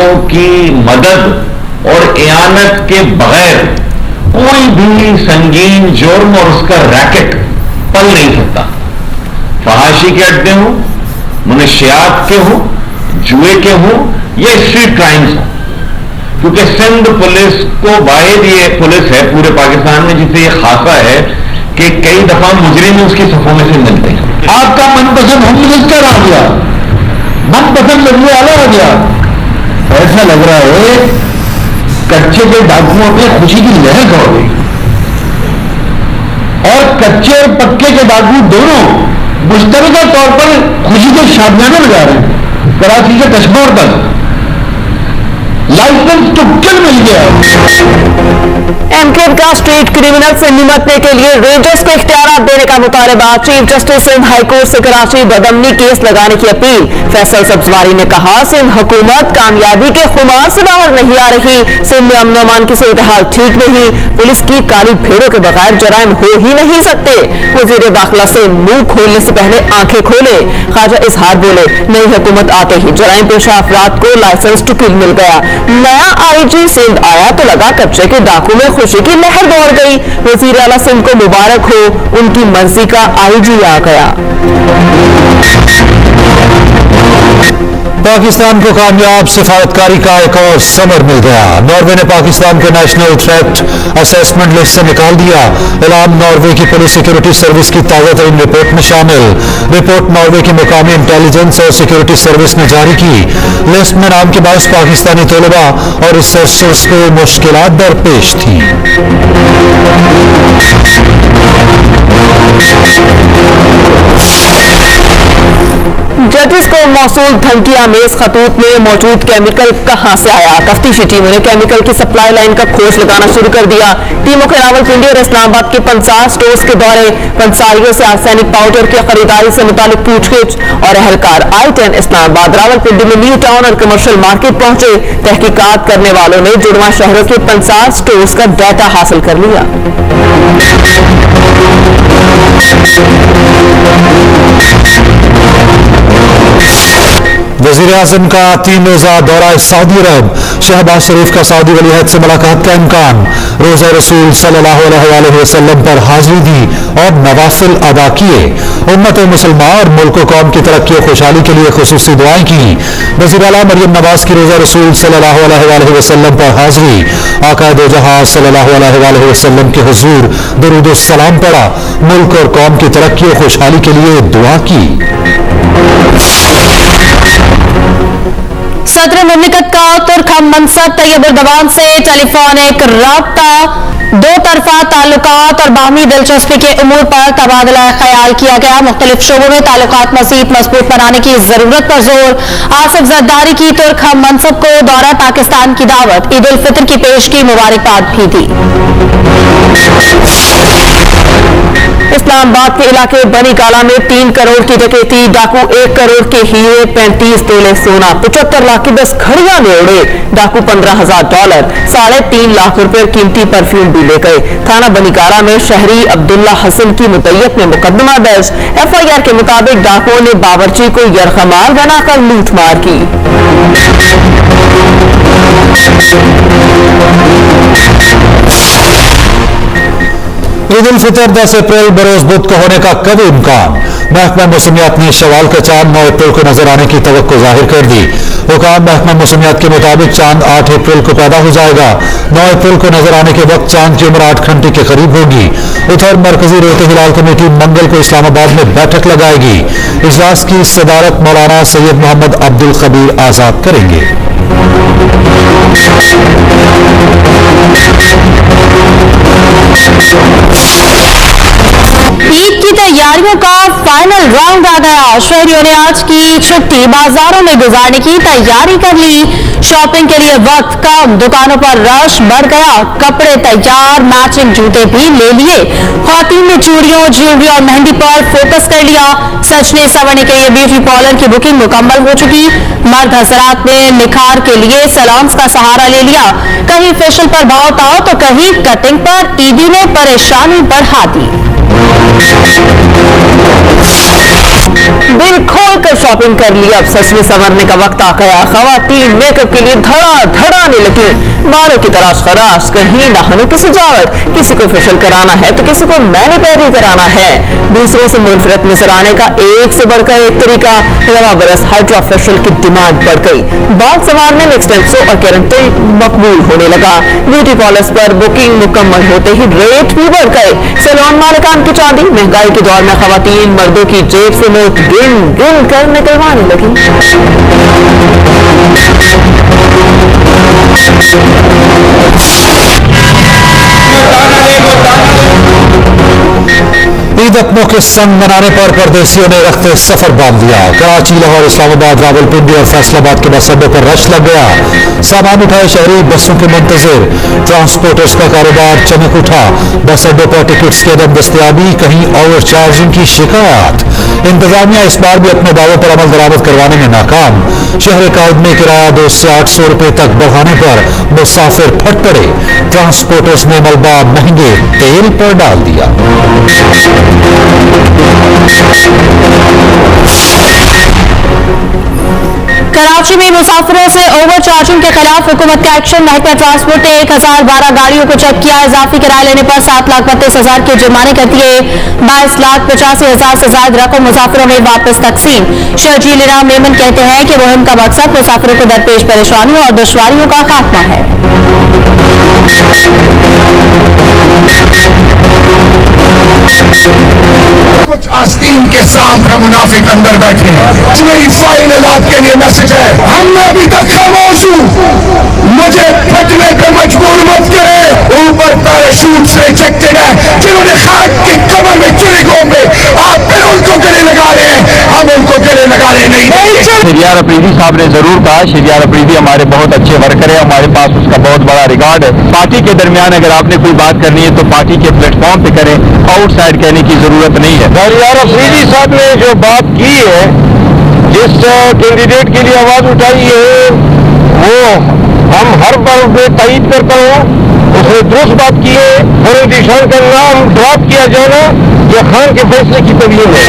वालों की मदद और इयानत के बगैर कोई भी संगीन जुर्म और उसका रैकेट पल नहीं सकता। फहाशी के अड्डे हो, मुनशियात के हो, जुए के हो या स्ट्रीट क्राइम्स हो, क्योंकि सिंध पुलिस को वाहिद ये पुलिस है पूरे पाकिस्तान में जिसे ये खासा है कि कई दफा मुजरिम उसकी सफों में से मिलते हैं। आपका मनपसंद होम मिनिस्टर आ गया, मनपसंद लड़ने वाला आ गया। ऐसा लग रहा है कच्चे के डाकुओं पे खुशी की लहर दौड़ गई और कच्चे और पक्के के डाकू दोनों मुश्तरका तौर पर खुशी के शादियाने लगा रहे हैं। कराची से कश्मीर तक लाइसेंस तो किल मिल गया। एमकेएम का स्ट्रीट क्रिमिनल से निपटने के लिए रेंजर्स को इख्तियार देने का मुतालबा। चीफ जस्टिस सिंध हाईकोर्ट से कराची बदमनी केस लगाने की अपील। फैसल सब्जवारी ने कहा, सिंध हुकूमत कामयाबी के खुमार से बाहर नहीं आ रही। सिंध में अमन अमान की सूरत हाल ठीक नहीं। पुलिस की काली भेड़ों के बगैर जराइम हो ही नहीं सकते। वजीर दाखिला से मुंह खोलने से पहले आंखें खोले। ख्वाजा इजहार बोले, नई हुकूमत आते ही जराइम पेशा अफराद को लाइसेंस टू किल मिल गया। नया आईजी सिंध आया तो लगा कब्जे के डाकू में खुशी की लहर दौड़ गई। वजीर आला सिंध को मुबारक हो, उनकी मर्जी का आईजी आ गया। पाकिस्तान को कामयाब सिफारतकारी का एक और समर मिल गया। नॉर्वे ने पाकिस्तान को नेशनल थ्रेट असेसमेंट लिस्ट से निकाल दिया। ऐलान नॉर्वे की पुलिस सिक्योरिटी सर्विस की ताज़ा तरीन रिपोर्ट में शामिल। रिपोर्ट नॉर्वे की मुकामी इंटेलिजेंस और सिक्योरिटी सर्विस ने जारी की। लिस्ट में नाम के बायस पाकिस्तानी तलबा और रिसर्चर्स को मुश्किलात दरपेश थी। जजेस को मौसूल धमकियां मेज खतूत में मौजूद केमिकल कहां से आया। तफ्तीशी टीमों ने केमिकल की सप्लाई लाइन का खोज लगाना शुरू कर दिया। टीमों के रावलपिंडी और इस्लामाबाद के 50 स्टोर्स के दौरे, पंसारियों से आर्सेनिक पाउडर की खरीदारी से मुतालिक पूछगिछ और एहलकार I-10 इस्लामाबाद रावलपिंडी में न्यू टाउन और कमर्शियल मार्केट पहुंचे। तहकीकात करने वालों ने जुड़वा शहरों के 50 स्टोर्स का डाटा हासिल कर लिया। वज़ीर आज़म का 3 रोज़ा दौरा सऊदी अरब। शहबाज शरीफ का सऊदी वली अहद से मुलाकात का इम्कान। रोज़ा रसूल सल्लल्लाहु अलैहि वसल्लम पर हाजिरी दी और नवाफिल अदा किए। उम्मत मुसलमान और मुल्क कौम की तरक्की और खुशहाली के लिए खुसूसी दुआएं की। वज़ीर आला मरियम नवाज की रोज़ा रसूल सल्लल्लाहु अलैहि वसल्लम पर हाजिरी। आका दो जहां सल्लल्लाहु अलैहि वसल्लम के हुजूर दरूद और सलाम पढ़ा। मुल्क और कौम की तरक्की और खुशहाली के लिए दुआ की। सदर मुमलिकत का तुर्क हम मनसब तैयब एर्दोगान से टेलीफोनिक राब्ता, दो तरफा ताल्लुकात और बाहमी दिलचस्पी के उमूर पर तबादला ख्याल किया गया। मुख्तलिफ शोबों में ताल्लुकात मज़ीद मजबूत बनाने की जरूरत पर जोर। आसिफ जरदारी की तुर्क हम मनसब को दौरा पाकिस्तान की दावत। ईद उल फितर की पेश की मुबारकबाद भी दी। इस्लामाबाद के इलाके बनी काला में 3 करोड़ की डकैती। डाकू 1 करोड़ के हीरे, 35 तोले सोना, 75 लाख की 10 घड़ियां ले उड़े। डाकू $15,000, 3.5 लाख रुपए कीमती परफ्यूम भी ले गए। थाना बनीकाला में शहरी अब्दुल्ला हसन की मुतय्यत में मुकदमा दर्ज। FIR के मुताबिक डाकुओं ने बावर्ची को यरखमार बनाकर लूटमार की। ईद उल फितर 10 अप्रैल बरोज बुध को होने का कभी इम्कान। महकमा मौसमियात ने शवाल का चांद 9 अप्रैल को नजर आने की तवक्को जाहिर कर दी। हुकाम महकमा मौसमियात के मुताबिक चांद 8 अप्रैल को पैदा हो जाएगा। 9 अप्रैल को नजर आने के वक्त चांद की उम्र 8 घंटे के करीब होगी। उधर मरकजी रोते हिलाल कमेटी मंगल को इस्लामाबाद में बैठक लगाएगी। इजलास की सदारत मौलाना सैयद मोहम्मद अब्दुल खबीर आजाद करेंगे। ईद की तैयारियों का फाइनल राउंड आ गया। शहरियों ने आज की छुट्टी बाजारों में गुजारने की तैयारी कर ली। शॉपिंग के लिए वक्त कम, दुकानों पर रश बढ़ गया। कपड़े तैयार, मैचिंग जूते भी ले लिए। ख्वातीन ने चूड़ियों, ज्वेलरी और मेहंदी पर फोकस कर लिया। सजने संवरने के लिए ब्यूटी पार्लर की बुकिंग मुकम्मल हो चुकी। मर्द हजरात ने निखार के लिए सैलून्स का सहारा ले लिया। कहीं फेशियल पर भाव ताव तो कहीं कटिंग पर। ईदी ने परेशानी बढ़ा दी। दिल खोल कर शॉपिंग कर ली, अब सच में संवरने का वक्त आ गया। खवातीन मेकअप के लिए धड़ाने लगी, बालों की तराश खराश, कहीं नहानों की सजावट, किसी को फेशियल कराना है तो किसी को मैनिक्योर कराना है। दूसरों से मुनफरद नजर आने का एक से बढ़कर एक तरीका। रवा बरस हाइड्रा फेशियल की डिमांड बढ़ गई, बाल संवारने में एक्सटेंसो और केराटिन मकबूल होने लगा। ब्यूटी पार्लर्स पर बुकिंग मुकम्मल होते ही रेट भी बढ़ गए। सैलून मालिकान की चांदी, महंगाई के दौर में खवातीन मर्दों की जेब से नोट गिन गिन कर निकलवाने लगी। ईद अपनों के संग मनाने पर परदेशियों ने रखते सफर बांध दिया। कराची, लाहौर, इस्लामाबाद, रावलपिंडी और फैसलाबाद के बस अड्डों पर रश लग गया। सामान उठाए शहरी बसों के मुंतजिर, ट्रांसपोर्टर्स का कारोबार चमक उठा। बस अड्डों पर टिकट्स की अदम दस्तयाबी, कहीं ओवर चार्जिंग की शिकायत। इंतजामिया इस बार भी अपने दावों पर अमल दरामद करवाने में नाकाम। शहर कायद में किराया 200 से 800 रुपए तक बढ़ाने पर मुसाफिर फट पड़े। ट्रांसपोर्टर्स ने मलबा महंगे तेल पर डाल दिया। कराची में मुसाफिरों से ओवर चार्जिंग के खिलाफ हुकूमत का एक्शन। महकमा ट्रांसपोर्ट ने 1012 गाड़ियों को चेक किया। इजाफी किराया लेने पर 7,32,000 के जुर्माने कर दिए। 22,85,000 से ज्यादा रकम मुसाफिरों में वापस तकसीम। शहजील इनाम मेमन कहते हैं कि मुहिम का मकसद मुसाफिरों को दरपेश परेशानियों और दुश्वारियों का खात्मा है। कुछ आस्तीन के साथ मुनाफिक अंदर बैठे हैं। मेरी फाइनल आपके लिए मैसेज है, हम अभी तक खामोश हूँ, मुझे फटने पे मजबूर मत करे। ऊपर पैराशूट से रिजेक्टेड है जिन्होंने खाक की कमर में चुरे घोंपे, आप फिर उनको गले लगा रहे हैं, हम उनको गले लगाने नहीं देंगे। शहरियार अफरीदी साहब ने जरूर कहा, शहरियार अफरीदी हमारे बहुत अच्छे वर्कर है, हमारे पास उसका बहुत बड़ा रिकॉर्ड है। पार्टी के दरमियान अगर आपने कोई बात करनी है तो पार्टी के प्लेटफॉर्म पे करें, आउटसाइड कहने की जरूरत नहीं है। शहरियार अफरीदी साहब ने जो बात की है, जिस कैंडिडेट के लिए आवाज उठाई है, वो हम हर बार में तायीद करता हूँ। उसने दुरुस्त बात की है। फरूख निशान का नाम ड्रॉप किया जाना यह खान के फैसले की तब्दील है।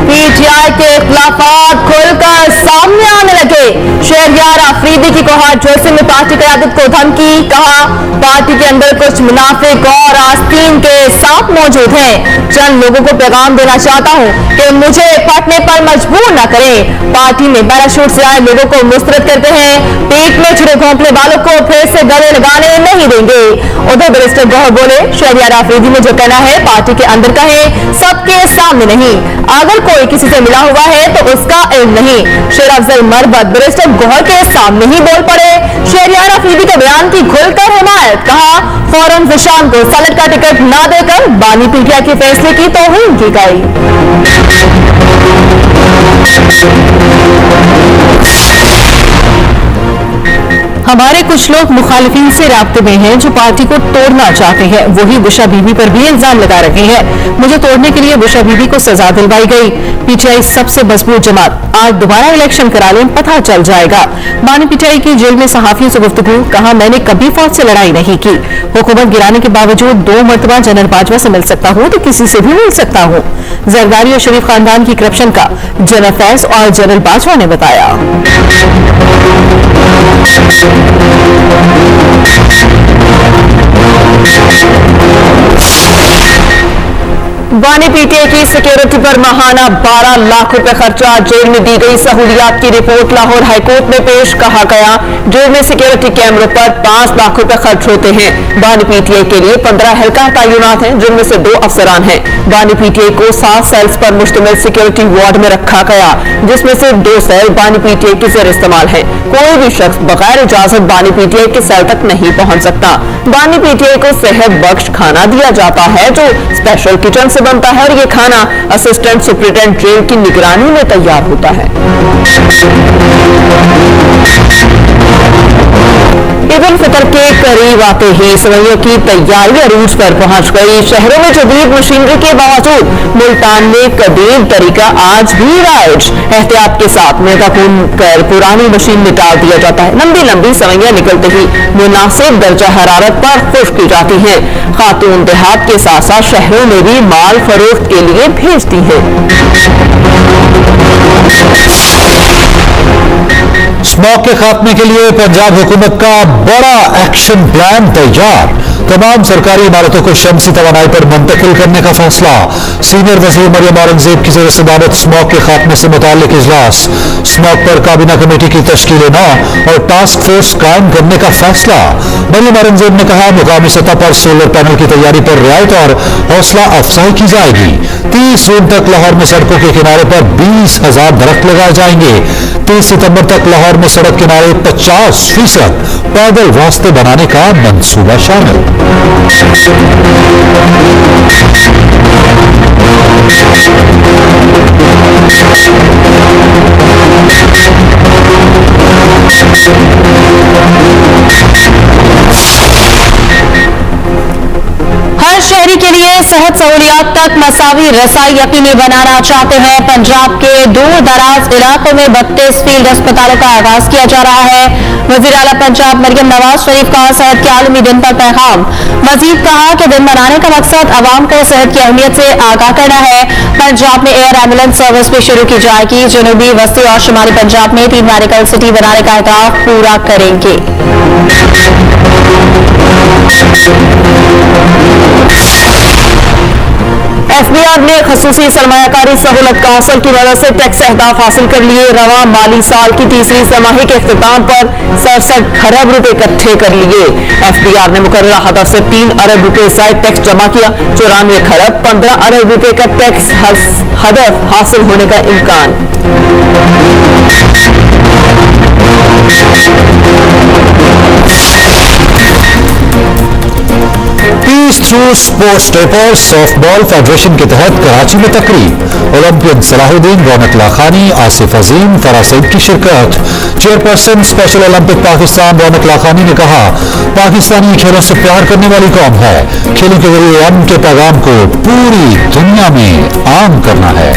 पीटीआई के इख्लाफात खुलकर सामने आने लगे। शहरियार अफरीदी की कोहट जोशी में पार्टी क़यादत को धमकी, कहा पार्टी के अंदर कुछ मुनाफिक और आस्तीन के सांप मौजूद हैं। चंद लोगों को पैगाम देना चाहता हूं कि मुझे फटने पर मजबूर न करें। पार्टी में पैराशूट से आए लोगों को मुस्तरद करते हैं, पेट में छुरे घोंपने वालों को फिर से गले लगाने नहीं देंगे। उधर बैरिस्टर गौहर बोले, शहरियार अफरीदी में जो कहना है पार्टी के अंदर कहें, सबके सामने नहीं। अगर कोई किसी से मिला हुआ है तो उसका इल्म नहीं। शेर अफजल मरबत बैरिस्टर गौहर के सामने ही बोल पड़े। शहरियार अफरीदी के बयान की खुलकर हिमायत, कहा फौरन जिशान को सनद का टिकट न देकर बानी पीटीआई के फैसले की तौहीन की गई। हमारे कुछ लोग मुखालिफिन से राब्ते में हैं जो पार्टी को तोड़ना चाहते हैं। वही बुशा बीबी पर भी इल्जाम लगा रहे हैं। मुझे तोड़ने के लिए बुशा बीबी को सजा दिलवाई गई। पीटीआई सबसे मजबूत जमात, आज दोबारा इलेक्शन करा लें, पता चल जाएगा। बानी पीटीआई की जेल में सहाफियों से गुफ्तगू, कहा मैंने कभी फौज से लड़ाई नहीं की। हुकूमत गिराने के बावजूद 2 मरतबा जनरल बाजवा से मिल सकता हूँ तो किसी से भी मिल सकता हूँ। जरदारी और शरीफ खानदान की करप्शन का जनरल फैज और जनरल बाजवा ने बताया। बानी पीटीआई की सिक्योरिटी पर माहाना 12 लाख रुपए खर्चा, जेल में दी गई सहूलियात की रिपोर्ट लाहौर हाईकोर्ट में पेश, कहा गया जेल में सिक्योरिटी कैमरों पर 5 लाख रुपए खर्च होते हैं। बानी पीटीआई के लिए 15 हल्का तैनात हैं जिनमें से 2 अफसरान हैं। बानी पीटीआई को 7 सेल्स पर मुश्तमिल सिक्योरिटी वार्ड में रखा गया जिसमें से 2 सेल बानी पीटीआई के जेर इस्तेमाल है। कोई भी शख्स बगैर इजाजत बानी पीटीआई के सेल तक नहीं पहुंच सकता। बानी पीटीआई को सेहत बख्श खाना दिया जाता है जो स्पेशल किचन से बनता है और ये खाना असिस्टेंट सुप्रिटेंडेंट जेल की निगरानी में तैयार होता है। ईद उल फितर के करीब आते ही सवैयों की तैयारी अरूज पर पहुंच गई। शहरों में जदीद मशीनरी के बावजूद मुल्तान में कदीम तरीका आज भी राइज। एहतियात के साथ मेगा कर पुरानी मशीन में डाल दिया जाता है। लंबी लंबी सवैयां निकलते ही मुनासिब दर्जा हरारत पर खुश्क की जाती हैं। खातून देहात के साथ साथ शहरों में भी माल फरोख्त के लिए भेजती हैं। स्मॉग के खात्मे के लिए पंजाब हुकूमत का बड़ा एक्शन प्लान तैयार। तमाम सरकारी इमारतों को शमसी तवानाई पर मुंतकिल करने का फैसला। सीनियर वज़ीर मरियम औरंगजेब की ज़ेर-ए-सदारत स्मॉग के खात्मे से मुताल्लिक इजलास। स्मॉग पर काबीना कमेटी की तश्कील 9 और टास्क फोर्स कायम करने का फैसला। मरियम औरंगजेब ने कहा, मुकामी सतह पर सोलर पैनल की तैयारी पर रियायत और हौसला अफजाई की जाएगी। 30 जून तक लाहौर में सड़कों के किनारे पर 20,000 दरख्त लगाए जाएंगे। 30 सितंबर तक लाहौर में सड़क किनारे 50% पैदल रास्ते बनाने का मंसूबा शामिल। हर शहरी के लिए सेहत सहूलियात तक मसावी रसाई यकीनी बनाना चाहते हैं। पंजाब के दूर दराज इलाकों में 32 फील्ड अस्पतालों का आगाज किया जा रहा है। वज़ीर आला पंजाब मरियम नवाज शरीफ का सेहत के आलमी दिन पर पैगाम। मजीद कहा कि दिन मनाने का मकसद आवाम को सेहत की अहमियत से आगाह करना है। पंजाब में एयर एम्बुलेंस सर्विस भी शुरू की जाएगी। जनूबी वस्ती और शुमाली पंजाब में 3 मेडिकल सिटी बनाने का अहदाफ पूरा करेंगे। FBI ने खसूसी सरमायाकारी सहूलत काउंसिल की मदद से टैक्स अहदाफ हासिल कर लिए। रवां माली साल की तीसरी तिमाही के इख्तिताम पर 67 खरब रुपए इकट्ठे कर लिए। FBI ने मुकर्ररा हदफ से 3 अरब रुपए जायद टैक्स जमा किया। 94 खरब 15 अरब रुपए का टैक्स हदफ हासिल होने का इम्कान। पीस थ्रू स्पोर्ट्स डे पर सॉफ्टबॉल फेडरेशन के तहत कराची में तकरीब। ओलंपियन सलाहुद्दीन, रौनक लाखानी, आसिफ अजीम, फराह सईद की शिरकत। चेयरपर्सन स्पेशल ओलंपिक पाकिस्तान रौनक लाखानी ने कहा, पाकिस्तानी खेलों से प्यार करने वाली कौम है। खेलों के जरिए अमन के पैगाम को पूरी दुनिया में आम करना है।